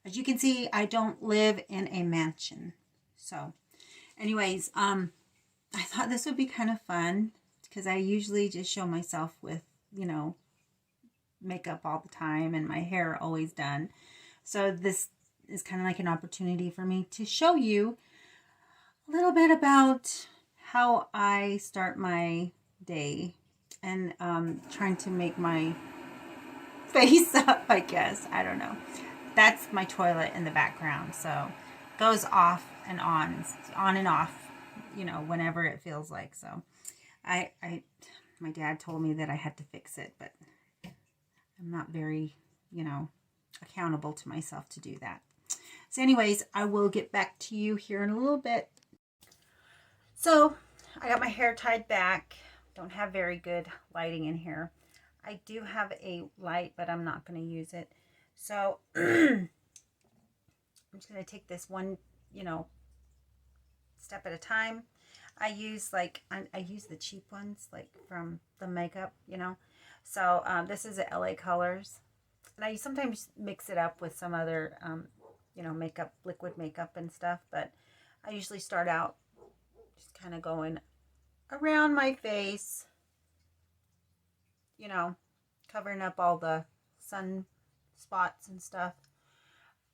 As you can see, I don't live in a mansion. So anyways, I thought this would be kind of fun because I usually just show myself with, you know, makeup all the time and my hair always done. So this is kind of like an opportunity for me to show you a little bit about how I start my day and trying to make my face up, I guess. I don't know. That's my toilet in the background. So it goes off and off, you know, whenever it feels like. So my dad told me that I had to fix it, but I'm not very, you know, accountable to myself to do that. So anyways, I will get back to you here in a little bit. So I got my hair tied back. Don't have very good lighting in here. I do have a light, but I'm not going to use it. So I'm just going to take this one, you know, step at a time. I use the cheap ones, like from the makeup, you know. So this is a LA Colors. And I sometimes mix it up with some other, you know, makeup, liquid makeup and stuff. But I usually start out just kind of going around my face, you know, covering up all the sun spots and stuff.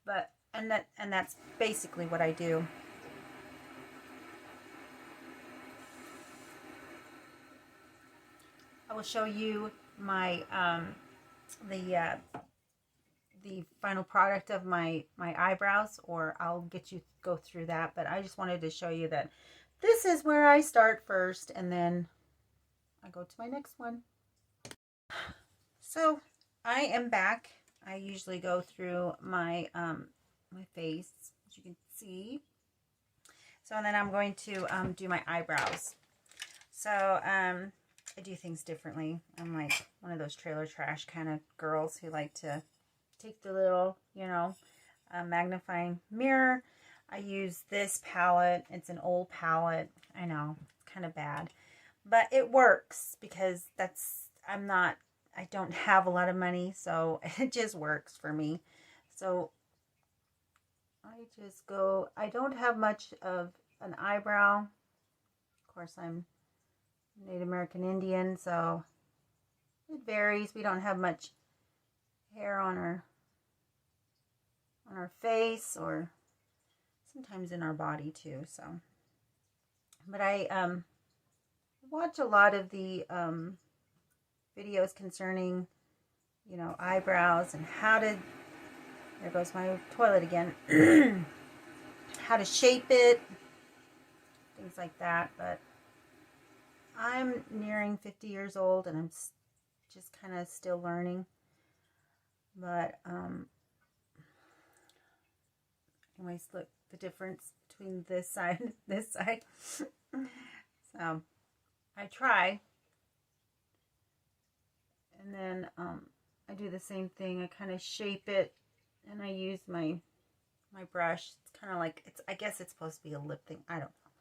But and that's basically what I do. I will show you my the final product of my eyebrows, or I'll get you go through that. But I just wanted to show you that this is where I start first, and then I go to my next one. So I am back. I usually go through my my face, as you can see. So then I'm going to do my eyebrows. So I do things differently. I'm like one of those trailer trash kind of girls who like to take the little, you know, magnifying mirror. I use this palette. It's an old palette. I know, it's kind of bad, but it works because I don't have a lot of money, so it just works for me. So I just go, I don't have much of an eyebrow. Of course, I'm Native American Indian, so it varies. We don't have much hair on our face, or sometimes in our body too. So, but I watch a lot of the videos concerning, you know, eyebrows and how to, there goes my toilet again, how to shape it, things like that. But I'm nearing 50 years old and I'm just kind of still learning. But anyways, look, the difference between this side and this side. So I try. And then I do the same thing. I kind of shape it, and I use my brush. It's kind of like, I guess it's supposed to be a lip thing. I don't know.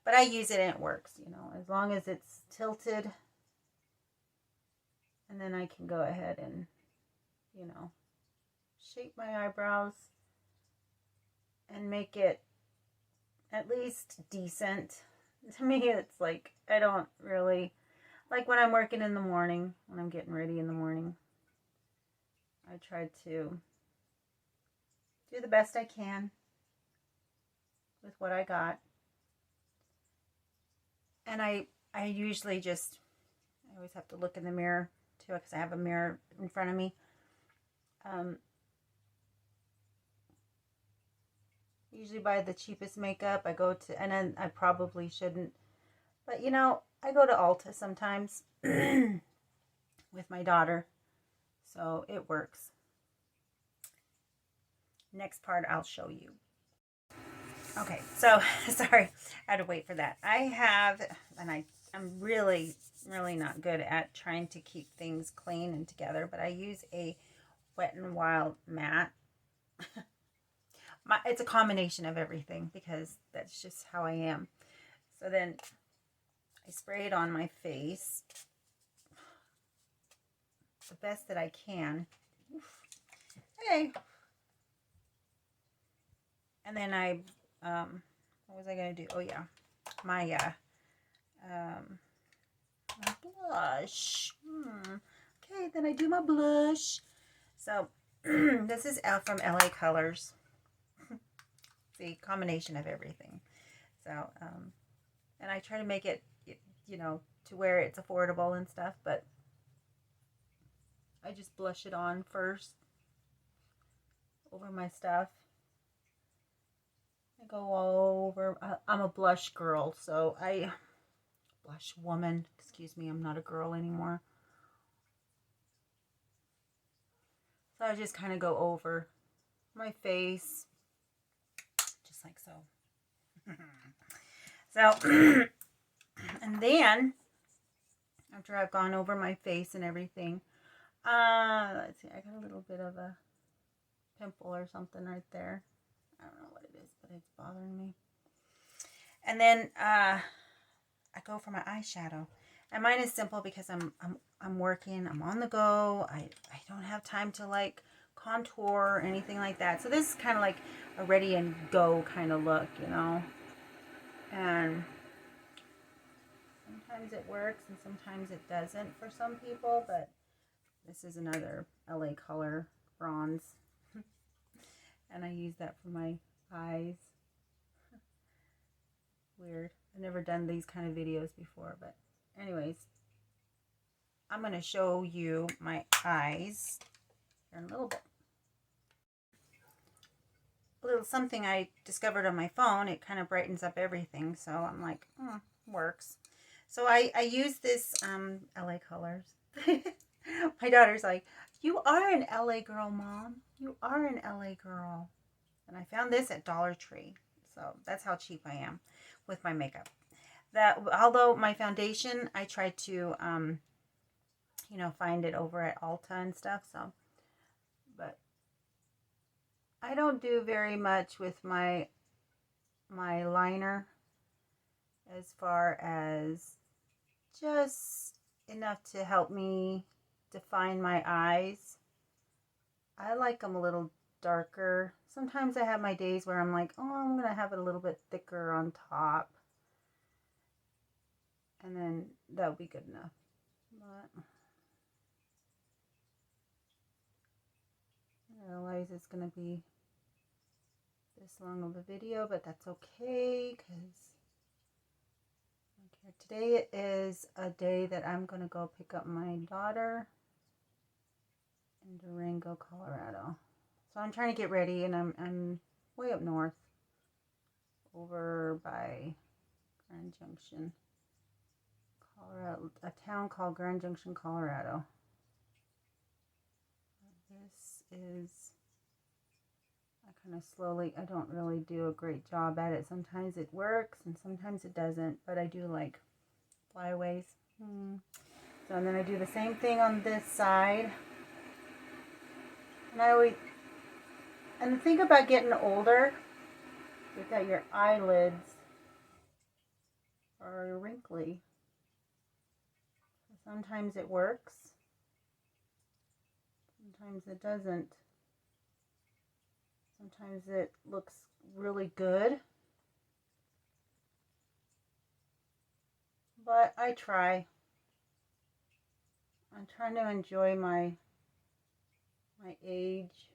But I use it and it works, you know, as long as it's tilted. And then I can go ahead and, you know, shape my eyebrows and make it at least decent. To me, it's like, I don't really, like when I'm working in the morning, when I'm getting ready in the morning, I try to do the best I can with what I got. And I usually just, I always have to look in the mirror too, because I have a mirror in front of me. Usually buy the cheapest makeup. I go to, and then I probably shouldn't, but you know, I go to Ulta sometimes with my daughter, so it works. Next part I'll show you. Okay, so sorry, I had to wait for that. I have, and I'm really not good at trying to keep things clean and together, but I use a Wet n Wild matte. It's a combination of everything because that's just how I am. So then I spray it on my face the best that I can. Oof. Hey, And then what was I going to do? Oh, yeah. My, my blush. Okay, then I do my blush. So, this is out from LA Colors. It's a combination of everything. So, and I try to make it, you know, to where it's affordable and stuff, but I just blush it on first over my stuff. I go all over. I'm a blush girl, so blush woman. Excuse me, I'm not a girl anymore. So I just kind of go over my face, just like so. So, and then after I've gone over my face and everything, let's see, I got a little bit of a pimple or something right there. I don't know what it is, but it's bothering me. And then I go for my eyeshadow. And mine is simple because I'm working, I'm on the go. I don't have time to like contour or anything like that. So this is kind of like a ready and go kind of look, you know. And sometimes it works and sometimes it doesn't for some people, but this is another LA Color bronze. And I use that for my eyes. Weird. I've never done these kind of videos before, but anyways, I'm going to show you my eyes here in a little bit. A little something I discovered on my phone. It kind of brightens up everything, so I'm like, works. So I use this LA Colors. My daughter's like, you are an LA girl, Mom. You are an LA girl. And I found this at Dollar Tree. So that's how cheap I am with my makeup. That, although my foundation, I tried to, you know, find it over at Ulta and stuff. So, but I don't do very much with my liner as far as just enough to help me define my eyes. I like them a little darker. Sometimes I have my days where I'm like, oh, I'm going to have it a little bit thicker on top. And then that'll be good enough. But I realize it's going to be this long of a video, but that's okay because today is a day that I'm going to go pick up my daughter in Durango, Colorado. So I'm trying to get ready, and I'm way up north, over by Grand Junction, Colorado, a town called Grand Junction, Colorado. This is, I kind of slowly, I don't really do a great job at it. Sometimes it works and sometimes it doesn't, but I do like flyaways. So and then I do the same thing on this side. And the thing about getting older is that your eyelids are wrinkly. Sometimes it works. Sometimes it doesn't. Sometimes it looks really good. But I try. I'm trying to enjoy my age.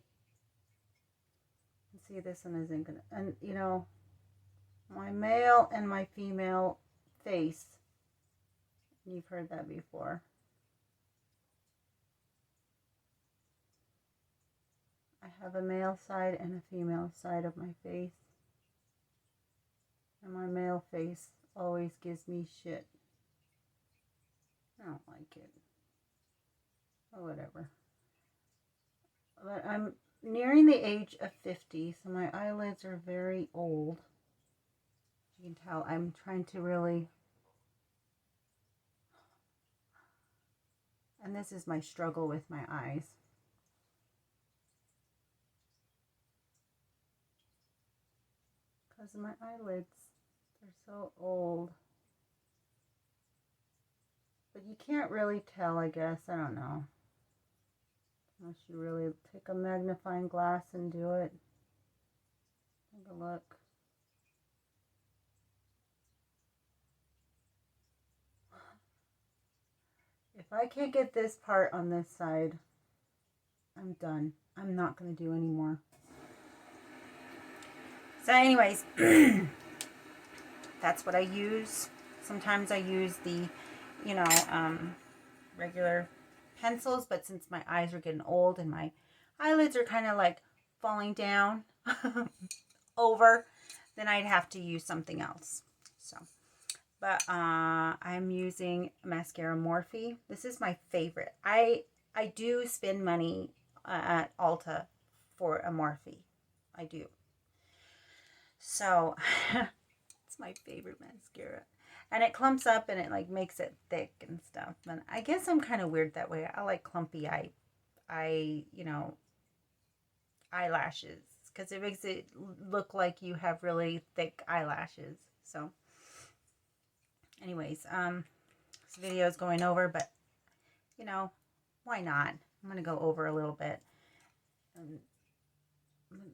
And see, this one isn't gonna, and you know, my male and my female face. You've heard that before. I have a male side and a female side of my face. And my male face always gives me shit. I don't like it. Or whatever. But I'm nearing the age of 50, so my eyelids are very old. You can tell I'm trying to really... And this is my struggle with my eyes. Because my eyelids, they're so old. But you can't really tell, I guess. I don't know. Unless you really take a magnifying glass and do it. Take a look. If I can't get this part on this side, I'm done. I'm not going to do any more. So anyways, that's what I use. Sometimes I use the, you know, regular pencils, but since my eyes are getting old and my eyelids are kind of like falling down over, then I'd have to use something else. So, but I'm using mascara Morphe. This is my favorite. I do spend money at Ulta for a Morphe. I do. So it's my favorite mascara. And it clumps up and it like makes it thick and stuff. And I guess I'm kind of weird that way. I like clumpy you know, eyelashes, because it makes it look like you have really thick eyelashes. So anyways, this video is going over, but you know, why not? I'm going to go over a little bit.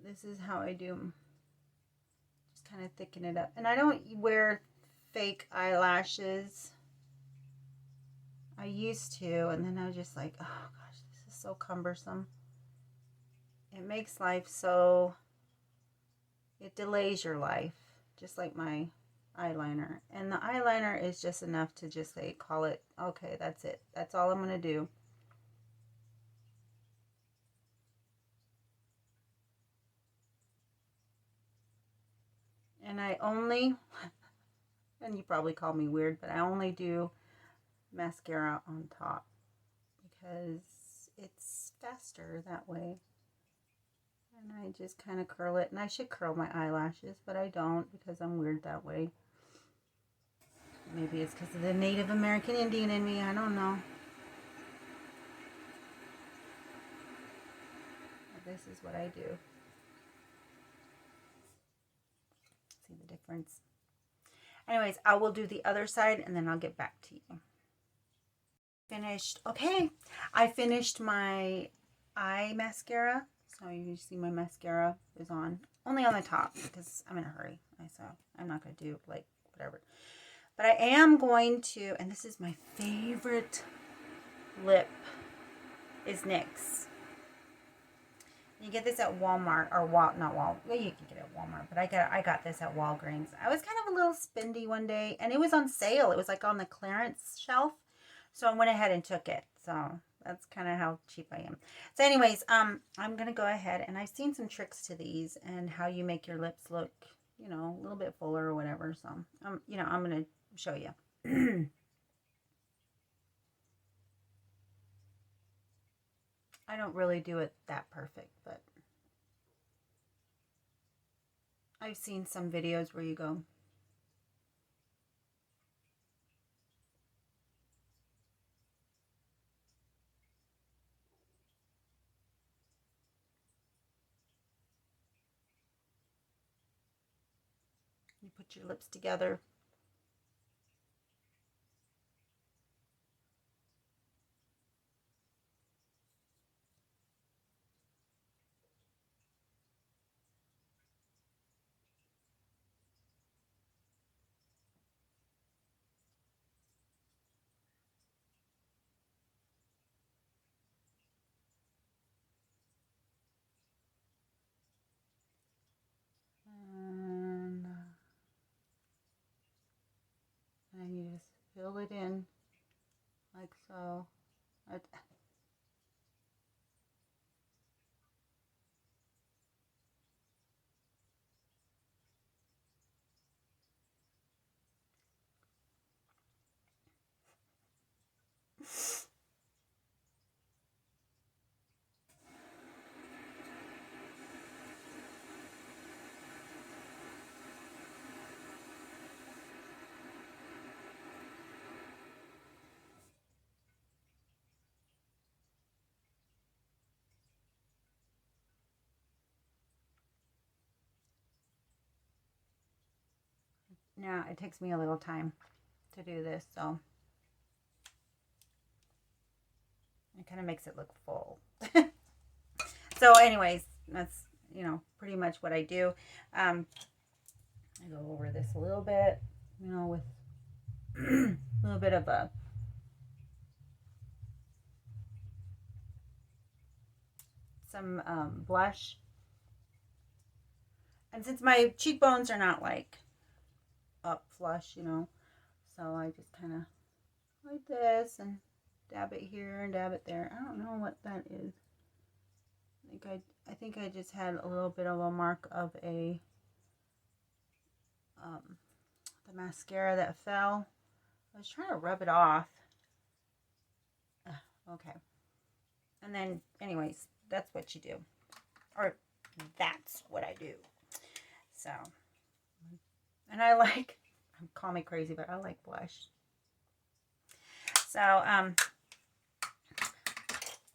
This is how I do. Just kind of thicken it up. And I don't wear fake eyelashes. I used to, and then I was just like, oh gosh, this is so cumbersome. It makes life so, it delays your life, just like my eyeliner. And the eyeliner is just enough to just say, call it, okay, that's it. That's all I'm going to do. And I only, and you probably call me weird, but I only do mascara on top because it's faster that way. And I just kind of curl it. And I should curl my eyelashes, but I don't because I'm weird that way. Maybe it's because of the Native American Indian in me. I don't know. But this is what I do. See the difference? Anyways, I will do the other side and then I'll get back to you. Finished. Okay, I finished my eye mascara. So you see my mascara is on. Only on the top because I'm in a hurry. So I'm not going to do like whatever. But I am going to, and this is my favorite lip, is NYX. You get this at Walmart, or not Well, you can get it at Walmart, but I got this at Walgreens. I was kind of a little spendy one day, and it was on sale. It was like on the clearance shelf, so I went ahead and took it. So that's kind of how cheap I am. So anyways, I'm gonna go ahead, and I've seen some tricks to these and how you make your lips look, you know, a little bit fuller or whatever. So you know, I'm gonna show you. I don't really do it that perfect, but I've seen some videos where you go, you put your lips together. And you just fill it in like so. Now it takes me a little time to do this, so it kind of makes it look full. So anyways, that's, you know, pretty much what I do. I go over this a little bit, you know, with a little bit of some blush. And since my cheekbones are not like up flush, you know, so I just kind of like this and dab it here and dab it there. I don't know what that is. I think I just had a little bit of a mark of a the mascara that fell. I was trying to rub it off. Okay. And then, anyways, that's what you do. Or that's what I do. So, and I like, call me crazy, but I like blush. So,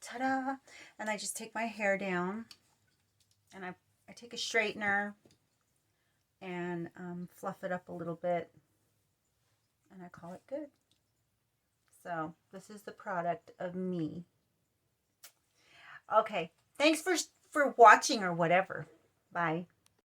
ta-da! And I just take my hair down, and I take a straightener and fluff it up a little bit, and I call it good. So, this is the product of me. Okay, thanks for watching or whatever. Bye.